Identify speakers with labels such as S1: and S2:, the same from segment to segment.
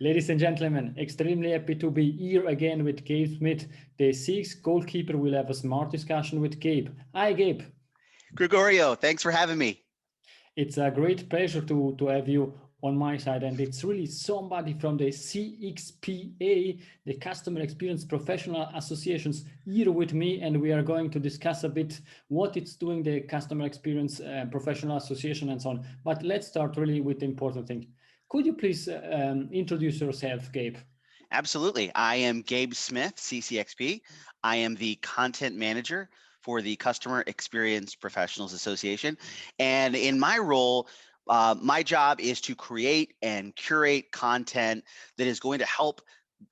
S1: Ladies and gentlemen, extremely happy to be here again with Gabe Smith, the CX goalkeeper. We'll have a smart discussion with Gabe. Hi, Gabe.
S2: Gregorio, thanks for having me.
S1: It's a great pleasure to have you on my side. And it's really somebody from the CXPA, the Customer Experience Professional Associations, here with me. And we are going to discuss a bit what it's doing, the Customer Experience Professional Association and so on. But let's start really with the important thing. Could you please introduce yourself, Gabe?
S2: Absolutely. I am Gabe Smith, CCXP. I am the content manager for the Customer Experience Professionals Association. And in my role, my job is to create and curate content that is going to help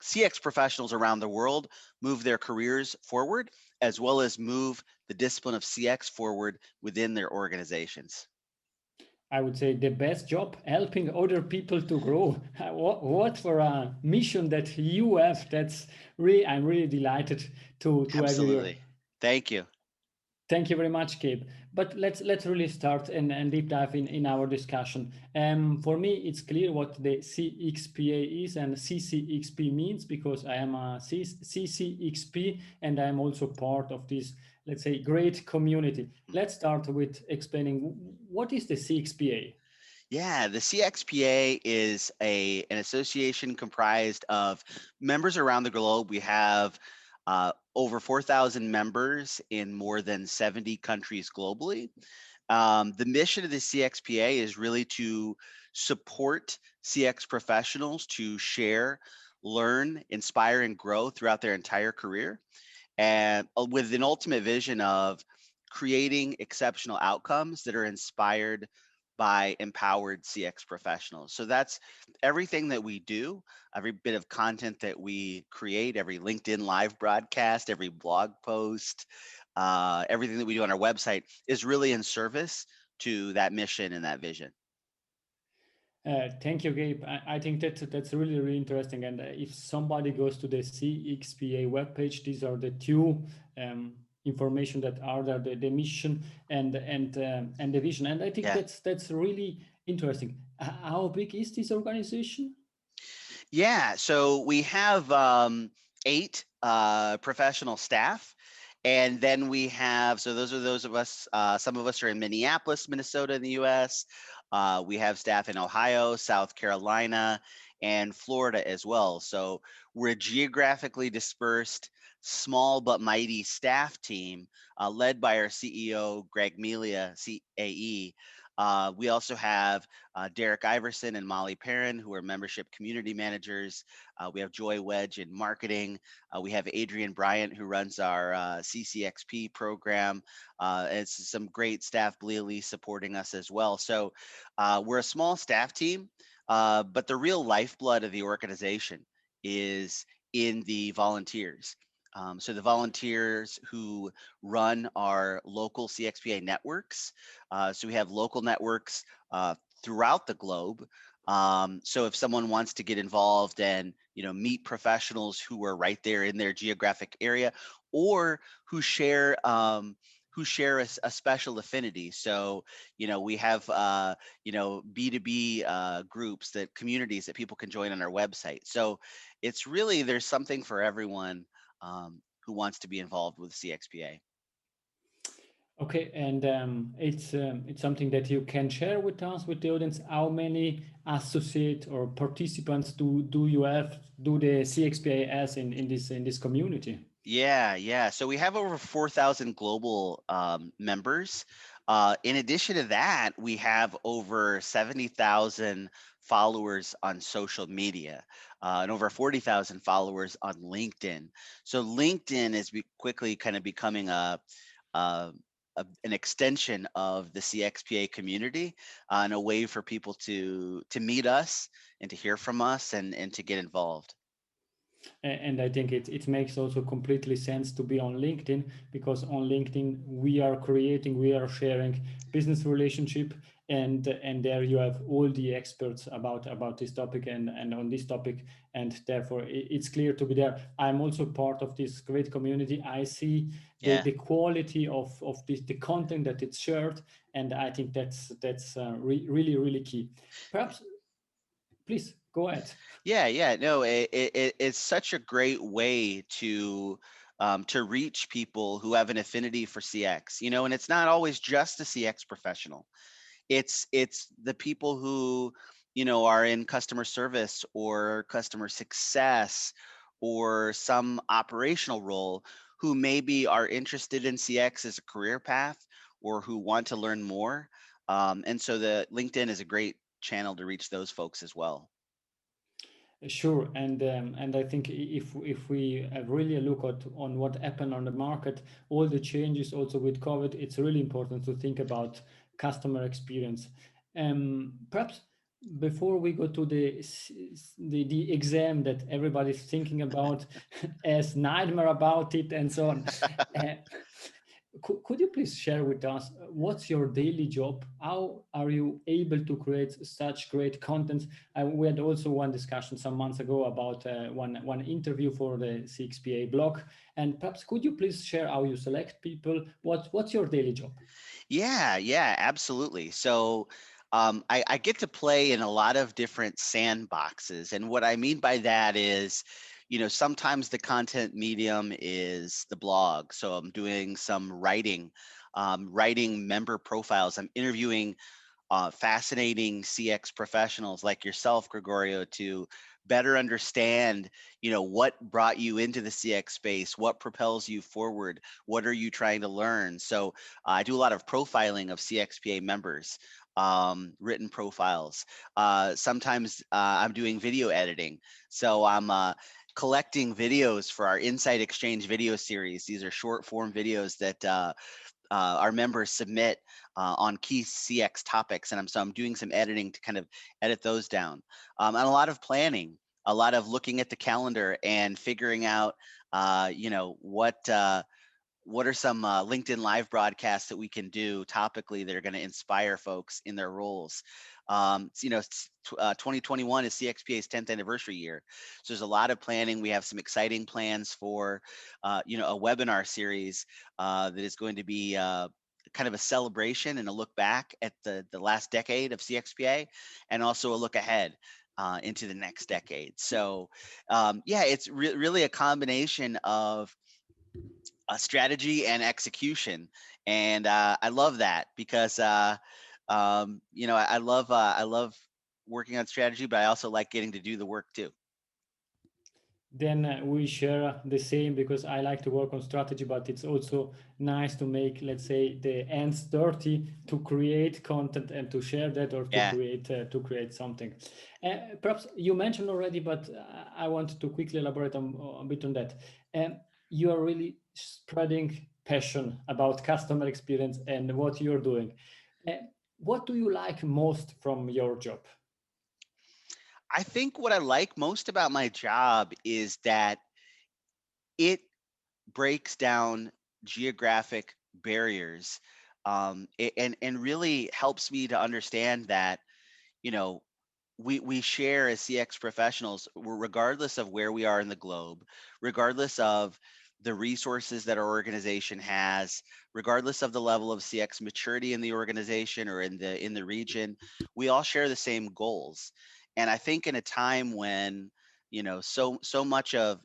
S2: CX professionals around the world move their careers forward, as well as move the discipline of CX forward within their organizations.
S1: I would say the best job, helping other people to grow. What for a mission that you have. That's really, I'm really delighted to have you here.
S2: Absolutely. Thank you.
S1: Thank you very much, Gabe. But let's really start and deep dive in our discussion. For me, it's clear what the CXPA is and CCXP means, because I am a CCXP and I am also part of this, let's say, great community. Let's start with explaining what is the CXPA.
S2: Yeah, the CXPA is an association comprised of members around the globe. We have over 4,000 members in more than 70 countries globally. The mission of the CXPA is really to support CX professionals to share, learn, inspire, and grow throughout their entire career, and with an ultimate vision of creating exceptional outcomes that are inspired by empowered CX professionals. So that's everything that we do, every bit of content that we create, every LinkedIn live broadcast, every blog post, everything that we do on our website is really in service to that mission and that vision.
S1: Thank you, Gabe. I think that's really, really interesting. And if somebody goes to the CXPA webpage, these are the two information that are there, the mission and the vision. And I think
S2: Yeah.
S1: that's really interesting. How big is this organization?
S2: Yeah, so we have 8 professional staff, and then we have, so those are those of us, some of us are in Minneapolis, Minnesota in the US. We have staff in Ohio, South Carolina, and Florida as well. So we're a geographically dispersed, small but mighty staff team led by our CEO, Greg Melia, CAE. We also have Derek Iverson and Molly Perrin, who are membership community managers. We have Joy Wedge in marketing. We have Adrian Bryant, who runs our CCXP program. And some great staff, Blealy, supporting us as well. So we're a small staff team, but the real lifeblood of the organization is in the volunteers. So the volunteers who run our local CXPA networks. So we have local networks throughout the globe. So if someone wants to get involved and meet professionals who are right there in their geographic area, or who share a special affinity. So we have B2B groups, communities that people can join on our website. So it's really, there's something for everyone who wants to be involved with CXPA.
S1: Okay, and it's something that you can share with us, with the audience. How many associate or participants do the CXPA as in this community?
S2: Yeah. So we have over 4,000 global members. In addition to that, we have over 70,000 followers on social media and over 40,000 followers on LinkedIn. So LinkedIn is quickly kind of becoming an extension of the CXPA community and a way for people to meet us and to hear from us and to get involved.
S1: And I think it makes also completely sense to be on LinkedIn, because on LinkedIn we are sharing business relationship, and there you have all the experts about this topic and on this topic, and therefore it's clear to be there. I'm also part of this great community. I see the quality of the content that it's shared, and I think that's really, really key. Perhaps Please go ahead.
S2: Yeah, no, it's such a great way to reach people who have an affinity for CX, and it's not always just a CX professional. It's the people who, are in customer service or customer success or some operational role who maybe are interested in CX as a career path or who want to learn more. And so the LinkedIn is a great channel to reach those folks as well.
S1: Sure, and I think if we really look at on what happened on the market, all the changes also with COVID, it's really important to think about customer experience. Perhaps before we go to the exam that everybody's thinking about as nightmare about it and so on, uh, could you please share with us what's your daily job? How are you able to create such great content? We had also one discussion some months ago about one interview for the CXPA blog. And perhaps could you please share how you select people? What's your daily job?
S2: Yeah, absolutely. So I get to play in a lot of different sandboxes. And what I mean by that is, sometimes the content medium is the blog. So I'm doing some writing, writing member profiles. I'm interviewing fascinating CX professionals like yourself, Gregorio, to better understand, what brought you into the CX space, what propels you forward, what are you trying to learn. So I do a lot of profiling of CXPA members, written profiles. Sometimes I'm doing video editing, so I'm collecting videos for our Insight Exchange video series. These are short form videos that our members submit on key CX topics, and I'm doing some editing to kind of edit those down, and a lot of planning, a lot of looking at the calendar and figuring out, what are some LinkedIn live broadcasts that we can do topically that are going to inspire folks in their roles. 2021 is CXPA's 10th anniversary year, so there's a lot of planning. We have some exciting plans for, a webinar series that is going to be kind of a celebration and a look back at the last decade of CXPA, and also a look ahead into the next decade. So, yeah, it's really a combination of strategy and execution, and I love that because I love working on strategy, but I also like getting to do the work too.
S1: Then we share the same because I like to work on strategy, but it's also nice to make, let's say, the ends dirty to create content and to share that or
S2: Yeah.
S1: to create something. Perhaps you mentioned already, but I want to quickly elaborate a bit on that. You are really spreading passion about customer experience and what you're doing. Uh, what do you like most from your job?
S2: I think what I like most about my job is that it breaks down geographic barriers, and really helps me to understand that, you know we share as CX professionals, regardless of where we are in the globe, regardless of the resources that our organization has, regardless of the level of CX maturity in the organization or in the region, we all share the same goals. And I think in a time when, so much of,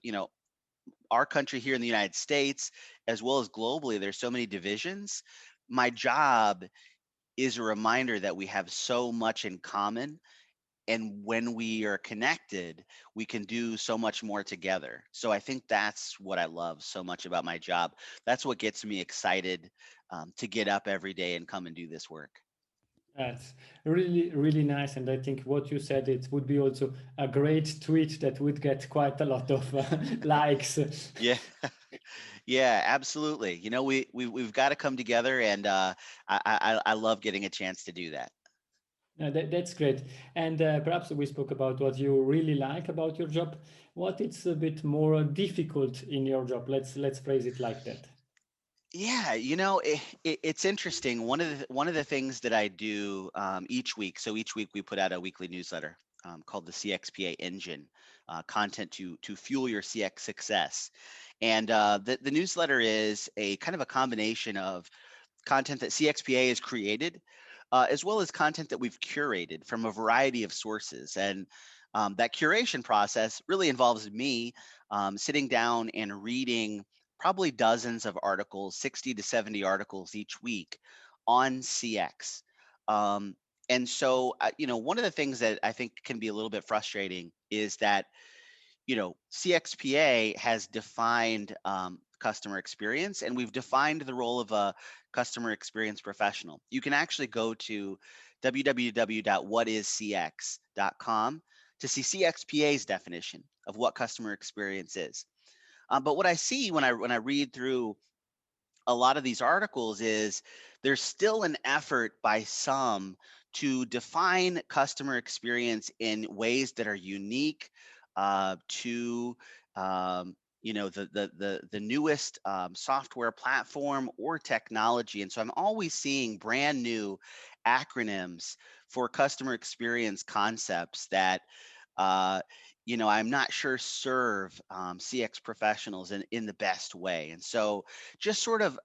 S2: our country here in the United States, as well as globally, there's so many divisions. My job is a reminder that we have so much in common, and when we are connected, we can do so much more together. So I think that's what I love so much about my job. That's what gets me excited, to get up every day and come and do this work.
S1: That's really, really nice. And I think what you said, it would be also a great tweet that would get quite a lot of likes.
S2: Yeah. Yeah, absolutely. We've got to come together, and I love getting a chance to do that.
S1: That's great. And perhaps we spoke about what you really like about your job. What it's a bit more difficult in your job? Let's phrase it like that.
S2: Yeah, it's interesting. One of the things that I do each week. So each week we put out a weekly newsletter called the CXPA Engine, content to fuel your CX success. And the newsletter is a kind of a combination of content that CXPA has created, as well as content that we've curated from a variety of sources. And that curation process really involves me sitting down and reading probably dozens of articles, 60 to 70 articles each week on CX. Um, and so, one of the things that I think can be a little bit frustrating is that CXPA has defined customer experience, and we've defined the role of a customer experience professional. You can actually go to www.whatiscx.com to see CXPA's definition of what customer experience is. But what I see when I read through a lot of these articles is there's still an effort by some to define customer experience in ways that are unique to the newest software platform or technology. And so I'm always seeing brand new acronyms for customer experience concepts that uh, I'm not sure serve CX professionals in the best way. And so just sort of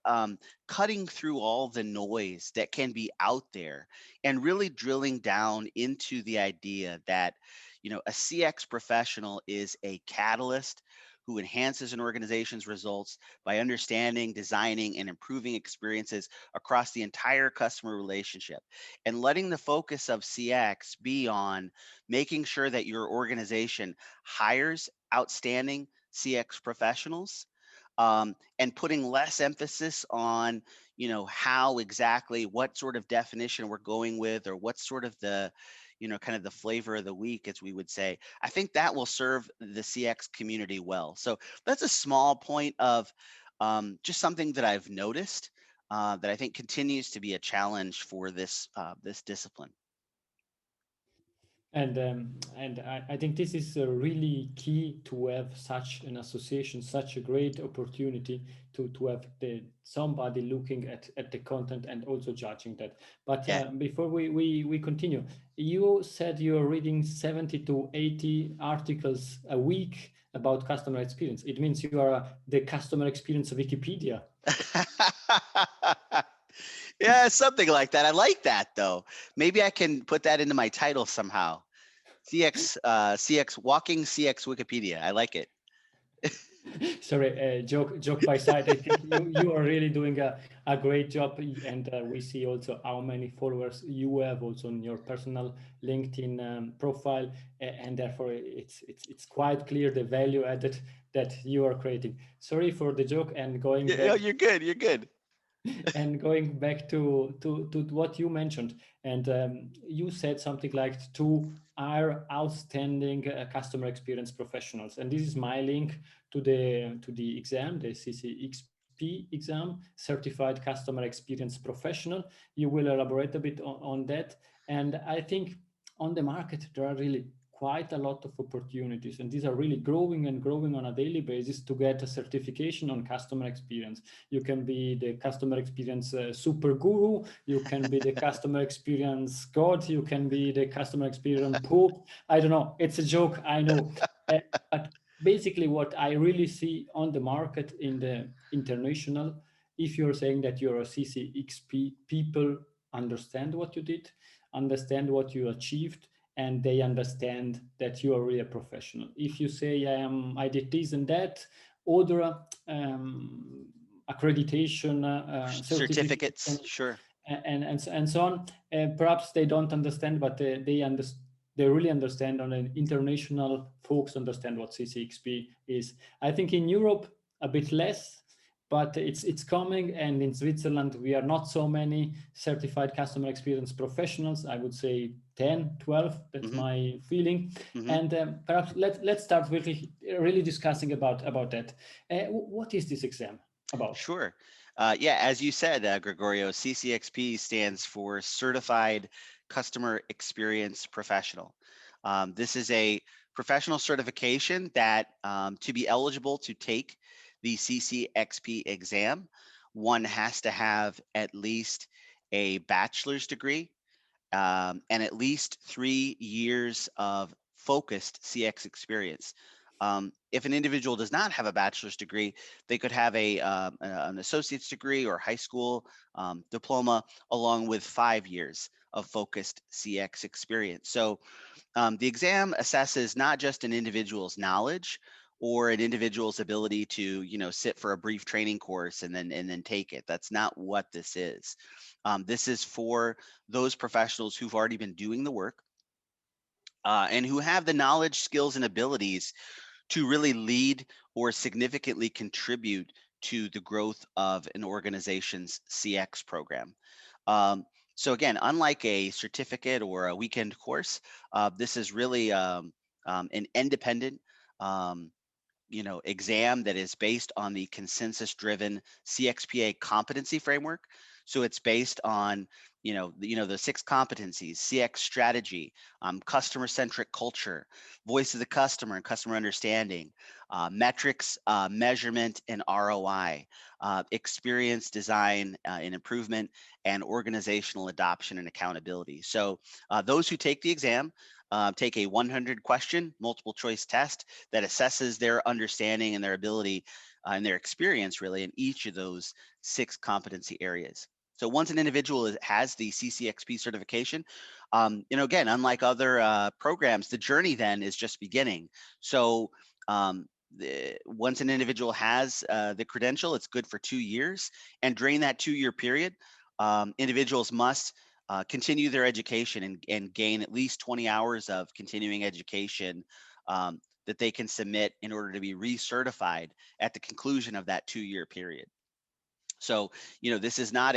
S2: cutting through all the noise that can be out there and really drilling down into the idea that, a CX professional is a catalyst who enhances an organization's results by understanding, designing, and improving experiences across the entire customer relationship, and letting the focus of CX be on making sure that your organization hires outstanding CX professionals, and putting less emphasis on, how exactly, what sort of definition we're going with, or what's sort of the, kind of the flavor of the week, as we would say. I think that will serve the CX community well. So that's a small point of just something that I've noticed that I think continues to be a challenge for this discipline.
S1: And I think this is really key to have such an association, such a great opportunity to have somebody looking at the content and also judging that. But
S2: Yeah.
S1: before we continue, you said you're reading 70 to 80 articles a week about customer experience. It means you are the customer experience of Wikipedia.
S2: Yeah, something like that. I like that though. Maybe I can put that into my title somehow. CX walking CX Wikipedia. I like it.
S1: Sorry, joke by side. I think you are really doing a great job, and we see also how many followers you have also on your personal LinkedIn profile, and therefore it's quite clear the value added that you are creating. Sorry for the joke, and going
S2: Yeah,
S1: back
S2: you're good. You're good.
S1: and going back to what you mentioned, and you said something like to our outstanding customer experience professionals, and this is my link to the exam, the CCXP exam, Certified Customer Experience Professional. You will elaborate a bit on that, and I think on the market there are really quite a lot of opportunities, and these are really growing and growing on a daily basis to get a certification on customer experience. You can be the customer experience super guru, you can be the customer experience god, you can be the customer experience pope. I don't know, it's a joke, I know. But basically what I really see on the market in the international, if you're saying that you're a CCXP, people understand what you did, understand what you achieved, and they understand that you are really a professional. If you say I did this and that, other accreditation,
S2: Certificates,
S1: certification,
S2: sure.
S1: and so on. Perhaps they don't understand, but they really understand. On an international, folks understand what CCXP is. I think in Europe a bit less, but it's coming. And in Switzerland, we are not so many certified customer experience professionals. I would say 10, 12. That's
S2: Hmm.
S1: my feeling.
S2: Hmm.
S1: And perhaps let's start really discussing about that. What is this exam about?
S2: Sure. Yeah, as you said, Gregorio, CCXP stands for Certified Customer Experience Professional. This is a professional certification that, to be eligible to take the CCXP exam, one has to have at least a bachelor's degree and at least 3 years of focused CX experience. If an individual does not have a bachelor's degree, they could have an associate's degree or high school diploma, along with 5 years of focused CX experience. So the exam assesses not just an individual's knowledge or an individual's ability to, sit for a brief training course and then take it. That's not what this is. This is for those professionals who've already been doing the work, and who have the knowledge, skills, and abilities to really lead or significantly contribute to the growth of an organization's CX program. Um, so again, unlike a certificate or a weekend course, this is really an independent um, exam that is based on the consensus driven CXPA competency framework. So it's based on the six competencies: CX strategy, customer centric culture, voice of the customer and customer understanding, metrics, measurement and ROI, experience design and improvement, and organizational adoption and accountability. So those who take the exam take a 100 question multiple choice test that assesses their understanding and their ability and their experience really in each of those six competency areas. So once an individual has the CCXP certification, again, unlike other programs, the journey then is just beginning. So once an individual has the credential, it's good for 2 years. And during that 2-year period, individuals must continue their education and gain at least 20 hours of continuing education that they can submit in order to be recertified at the conclusion of that 2-year period. So, this is not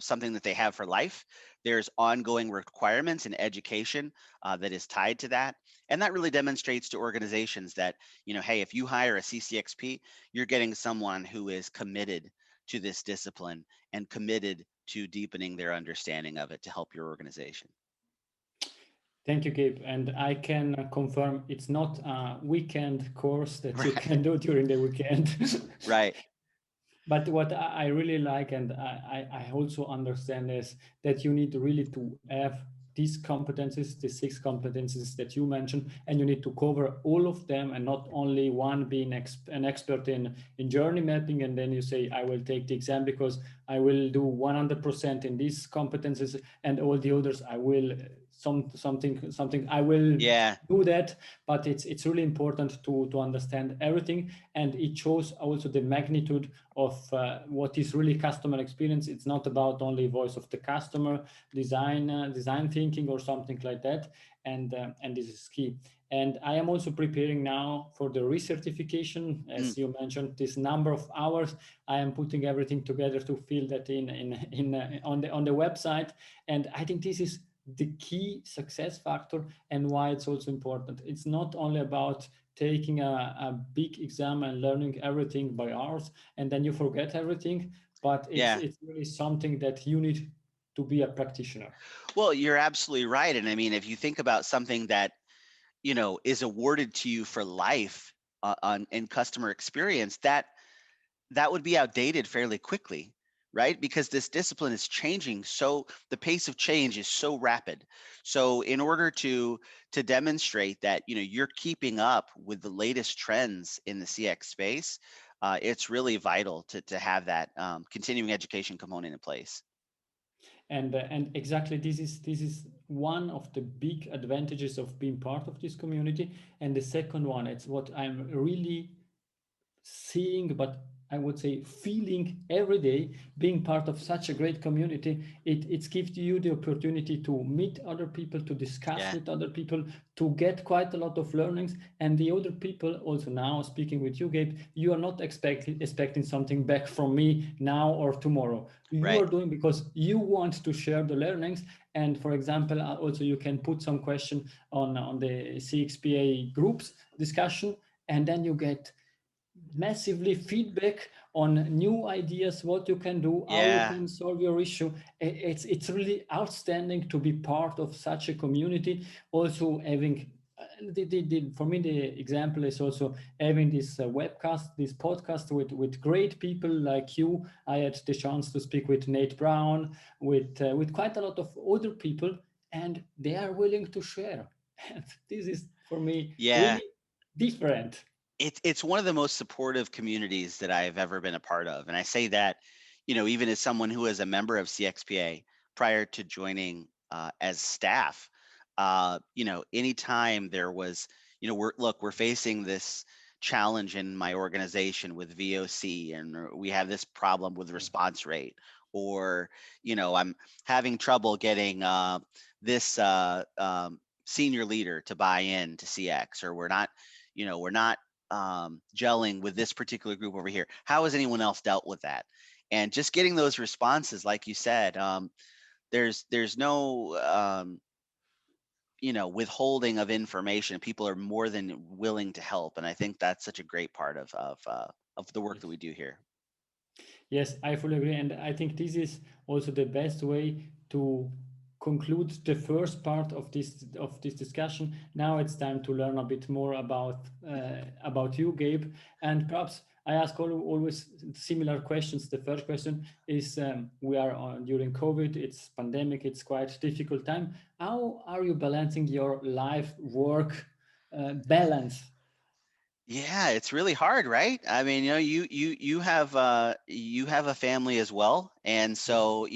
S2: something that they have for life. There's ongoing requirements and education that is tied to that. And that really demonstrates to organizations that, hey, if you hire a CCXP, you're getting someone who is committed to this discipline and committed to deepening their understanding of it to help your organization.
S1: Thank you, Gabe. And I can confirm it's not a weekend course that you
S2: Right.
S1: can do during the weekend.
S2: Right.
S1: But what I really like, and I also understand, is that you need really to have these competencies, the six competencies that you mentioned, and you need to cover all of them, and not only one, being an expert in journey mapping, and then you say, I will take the exam because I will do 100% in these competencies, and all the others I will something I will
S2: Yeah.
S1: do that. But it's really important to understand everything, and it shows also the magnitude of what is really customer experience. It's not about only voice of the customer, design thinking or something like that, and this is key. And I am also preparing now for the recertification,
S2: Mm.
S1: as you mentioned, this number of hours. I am putting everything together to fill that in on the website, and I think this is the key success factor and why it's also important. It's not only about taking a big exam and learning everything by hours and then you forget everything, but
S2: Yeah.
S1: it's really something that you need to be a practitioner.
S2: Well, you're absolutely right. And I mean, if you think about something that, is awarded to you for life in customer experience, that would be outdated fairly quickly, right? Because this discipline is changing, so the pace of change is so rapid. So in order to demonstrate that you're keeping up with the latest trends in the CX space, it's really vital to have that continuing education component in place.
S1: And exactly, this is one of the big advantages of being part of this community. And the second one, it's what I'm really seeing, but I would say feeling every day, being part of such a great community. It gives you the opportunity to meet other people, to discuss
S2: Yeah.
S1: with other people, to get quite a lot of learnings. And the other people also, now speaking with you, Gabe, you are not expecting something back from me now or tomorrow. You
S2: Right.
S1: are doing because you want to share the learnings. And for example, also you can put some question on the CXPA groups discussion, and then you get massively feedback on new ideas, what you can do, how you
S2: Yeah.
S1: can solve your issue. It's really outstanding to be part of such a community. Also having for me the example is also having this webcast, this podcast with great people like you. I had the chance to speak with Nate Brown, with quite a lot of other people, and they are willing to share. And this is for me
S2: Yeah.
S1: really different.
S2: It's one of the most supportive communities that I've ever been a part of. And I say that, even as someone who is a member of CXPA prior to joining as staff, anytime there was, we're facing this challenge in my organization with VOC, and we have this problem with response rate, or, I'm having trouble getting this senior leader to buy in to CX, or we're not gelling with this particular group over here. How has anyone else dealt with that? And just getting those responses, like you said, there's no withholding of information. People are more than willing to help, and I think that's such a great part of the work that
S1: Yes.
S2: we do here.
S1: Yes, I fully agree. And I think this is also the best way to conclude the first part of this discussion. Now it's time to learn a bit more about you, Gabe. And perhaps I ask always similar questions. The first question is: we are during COVID. It's pandemic. It's quite difficult time. How are you balancing your life work balance?
S2: Yeah, it's really hard, right? I mean, you have a family as well, and
S1: Yes.
S2: so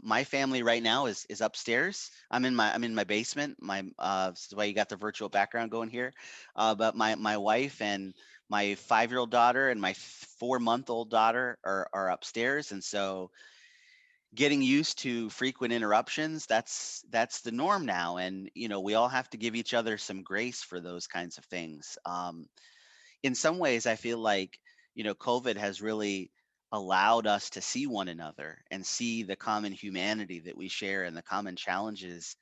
S2: my family right now is upstairs. I'm in my basement. This is why you got the virtual background going here. But my wife and my 5-year-old daughter and my 4-month-old daughter are upstairs, and so getting used to frequent interruptions, that's the norm now, and we all have to give each other some grace for those kinds of things. In some ways, I feel like, COVID has really allowed us to see one another and see the common humanity that we share and the common challenges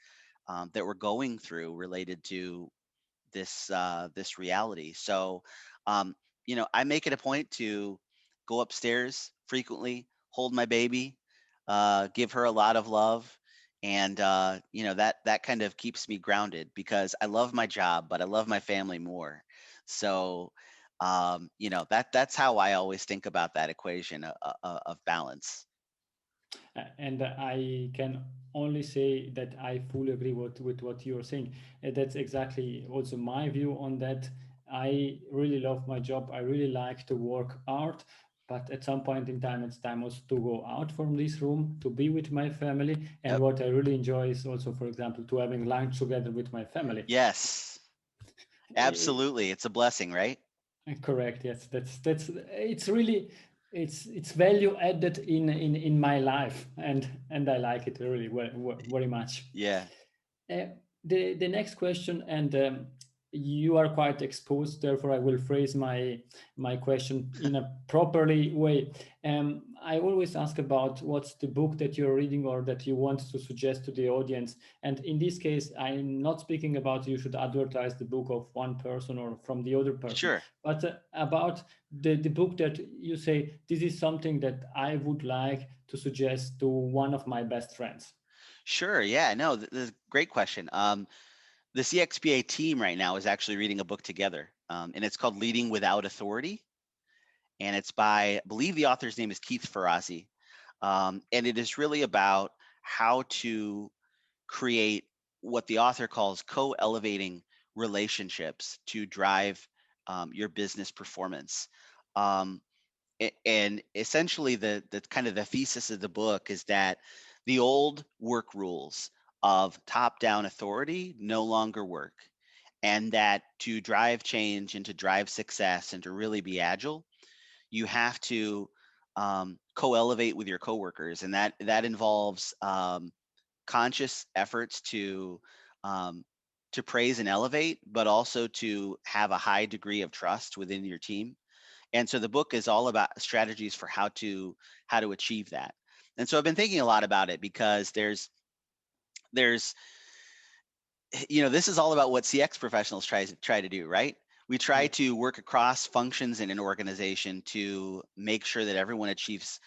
S2: that we're going through related to this reality. So, I make it a point to go upstairs frequently, hold my baby, give her a lot of love, and that kind of keeps me grounded because I love my job, but I love my family more. So, that's how I always think about that equation of balance.
S1: And I can only say that I fully agree with what you're saying. That's exactly also my view on that. I really love my job. I really like to work hard, but at some point in time, it's time also to go out from this room to be with my family. And
S2: Yep.
S1: what I really enjoy is also, for example, to having lunch together with my family.
S2: Yes,
S1: Eh,
S2: absolutely. It's a blessing, right?
S1: Correct. Yes, that's it's really it's value added in my life, and I like it really very much.
S2: Yeah.
S1: Uh, the next question, and you are quite exposed, therefore I will phrase my question in a properly way. I always ask about what's the book that you're reading or that you want to suggest to the audience. And in this case, I'm not speaking about you should advertise the book of one person or from the other person,
S2: Sure.
S1: but about the book that you say, this is something that I would like to suggest to one of my best friends.
S2: Sure. Yeah. No, this is a great question. The CXPA team right now is actually reading a book together, and it's called Leading Without Authority. And it's by, I believe the author's name is Keith Ferrazzi. And it is really about how to create what the author calls co-elevating relationships to drive your business performance. Um, and essentially, the kind of the thesis of the book is that the old work rules of top-down authority no longer work, and that to drive change and to drive success and to really be agile, you have to co-elevate with your coworkers, and that involves conscious efforts um, to praise and elevate, but also to have a high degree of trust within your team. And so the book is all about strategies for how to achieve that. And so I've been thinking a lot about it because there's this is all about what CX professionals try to do, right? We try
S1: Yes.
S2: to work across functions in an organization to make sure that everyone achieves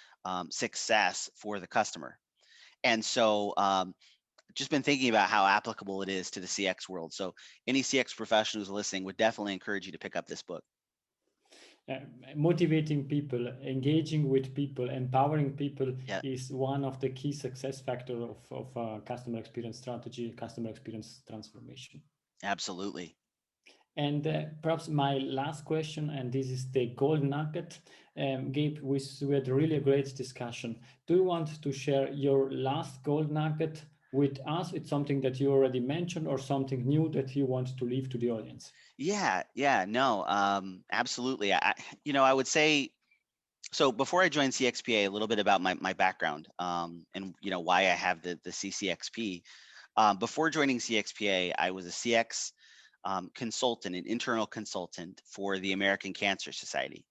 S2: success for the customer. And so just been thinking about how applicable it is to the CX world. So any CX professional who's listening would definitely encourage you to pick up this book.
S1: uh, Motivating people, engaging with people, empowering people
S2: Yeah,
S1: is one of the key success factor of customer experience strategy, customer experience transformation.
S2: absolutely.
S1: And perhaps my last question, and this is the gold nugget. Gabe, we had really a great discussion. Do you want to share your last gold nugget with us? It's something that you already mentioned or something new that you want to leave to the audience?
S2: Yeah, no, absolutely. I would say, so before I joined CXPA, a little bit about my background, and why I have the CCXP. Before joining CXPA, I was a CX consultant, an internal consultant for the American Cancer Society.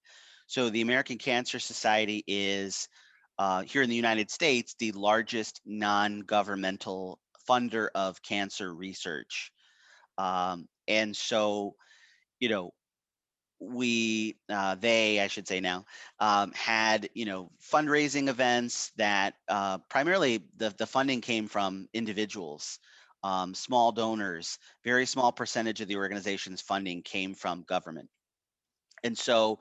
S2: So the American Cancer Society is here in the United States the largest non-governmental funder of cancer research. And so, you know, they, I should say now, had fundraising events that primarily the funding came from individuals, small donors. Very small percentage of the organization's funding came from government. And so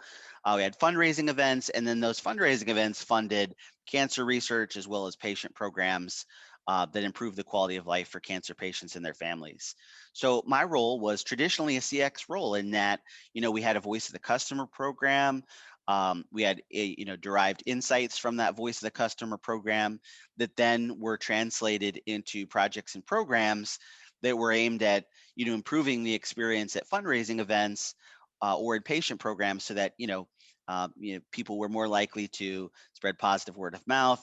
S2: we had fundraising events, and then those fundraising events funded cancer research as well as patient programs that improve the quality of life for cancer patients and their families. So my role was traditionally a CX role in that, we had a voice of the customer program. We had derived insights from that voice of the customer program that then were translated into projects and programs that were aimed at improving the experience at fundraising events or in patient programs, so that people were more likely to spread positive word of mouth,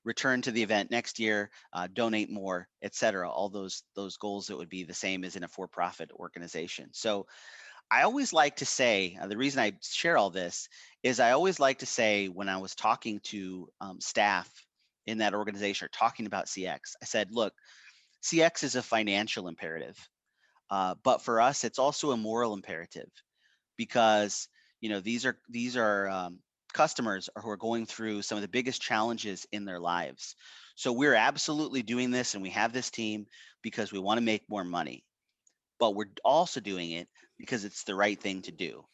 S2: return to the event next year, donate more, etc. All those goals that would be the same as in a for-profit organization. So I always like to say, the reason I share all this is I always like to say, when I was talking to staff in that organization or talking about CX, I said, look, CX is a financial imperative, but for us, it's also a moral imperative, because these are customers who are going through some of the biggest challenges in their lives. So we're absolutely doing this, and we have this team because we want to make more money, but we're also doing it because it's the right thing to do.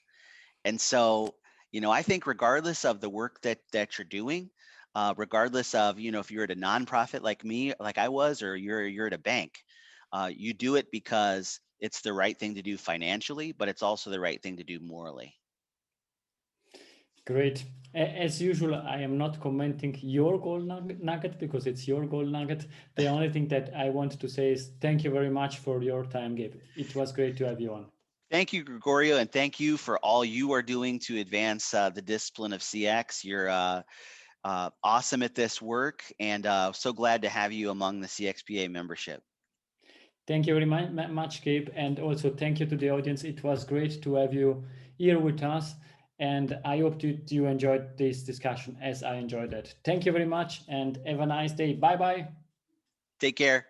S2: And so, I think regardless of the work that you're doing, regardless of if you're at a nonprofit like me, like I was, or you're at a bank, you do it because it's the right thing to do financially, but it's also the right thing to do morally.
S1: Great. As usual, I am not commenting your gold nugget because it's your gold nugget. The only thing that I want to say is thank you very much for your time, Gabe. It was great to have you on.
S2: Thank you, Gregorio, and thank you for all you are doing to advance the discipline of CX. You're awesome at this work, and so glad to have you among the CXPA membership.
S1: Thank you very much, Gabe, and also thank you to the audience. It was great to have you here with us, and I hope that you enjoyed this discussion as I enjoyed it. Thank you very much, and have a nice day. Bye-bye.
S2: Take care.